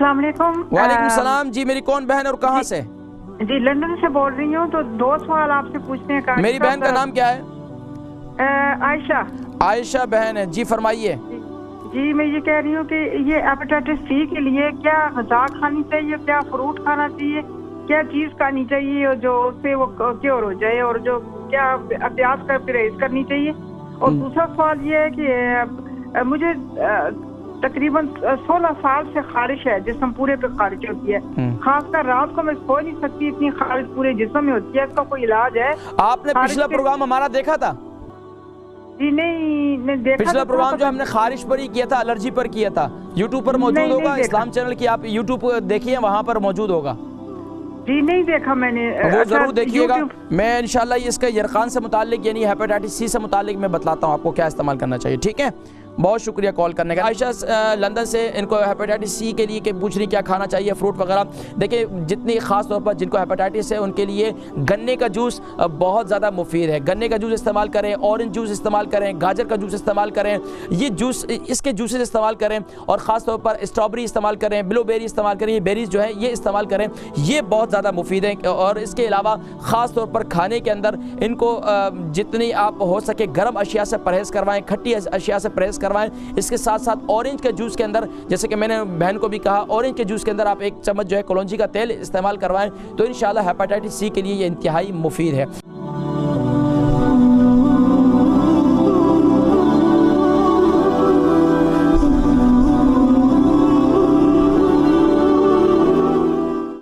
अस्सलाम वालेकुम। वालेकुम सलाम जी। मेरी कौन बहन और कहाँ से? जी लंदन से बोल रही हूँ। तो 2 सवाल आपसे पूछने का। मेरी बहन का नाम क्या है? आयशा। आयशा बहन है जी, फरमाइए। जी मैं ये कह रही हूँ कि ये हेपेटाइटिस सी के लिए क्या ग़िज़ा खानी चाहिए, क्या फ्रूट खाना चाहिए, क्या चीज़ खानी चाहिए जो उससे वो क्योर हो जाए, और जो क्या अभ्यास कर परहेज करनी चाहिए। और दूसरा सवाल ये है कि मुझे तकरीबन 16 साल से खारिश है, जिस्म पूरे पे खारिश होती है, खासकर रात को मैं सो नहीं सकती, इतनी खारिश पूरे जिस्म में होती है। इसका कोई इलाज है? आपने पिछला प्रोग्राम हमारा देखा था? जी नहीं देखा। पिछला प्रोग्राम जो हमने खारिश पर ही किया था, एलर्जी पर किया था, यूट्यूब पर मौजूद होगा। इस्लाम चैनल की आप यूट्यूब देखिए, वहाँ पर मौजूद होगा। जी नहीं देखा मैंने। वो जरूर देखिएगा। मैं इंशाल्लाह इसका यरकान से मुतालिक यानी हेपेटाइटिस सी से मुतालिक मैं बतलाता हूँ आपको क्या इस्तेमाल करना चाहिए। ठीक है, बहुत शुक्रिया कॉल करने का। आयशा लंदन से, इनको हेपेटाइटिस सी के लिए पूछ रही क्या खाना चाहिए, फ्रूट वगैरह। देखिए, जितनी ख़ास तौर पर जिनको हेपेटाइटिस है उनके लिए गन्ने का जूस बहुत ज़्यादा मुफीद है। गन्ने का जूस इस्तेमाल करें, ऑरेंज जूस इस्तेमाल करें, गाजर का जूस इस्तेमाल करें, ये जूस इसके जूसेस इस्तेमाल करें, और ख़ास तौर पर स्ट्रॉबेरी इस्तेमाल करें, ब्लूबेरी इस्तेमाल करें, ये बेरीज जो है ये इस्तेमाल करें, ये बहुत ज़्यादा मुफीद है। और इसके अलावा ख़ास तौर पर खाने के अंदर इनको जितनी आप हो सके गर्म अशिया से परहेज़ करवाएं, खट्टी अशिया से परहेज़ करवाएं। इसके साथ साथ ऑरेंज के जूस के अंदर, जैसे कि मैंने बहन को भी कहा, ऑरेंज के जूस के अंदर आप 1 चम्मच जो है कलौंजी का तेल इस्तेमाल करवाएं, तो इंशाल्लाह हेपेटाइटिस सी के लिए ये इंतहाई मुफीद है।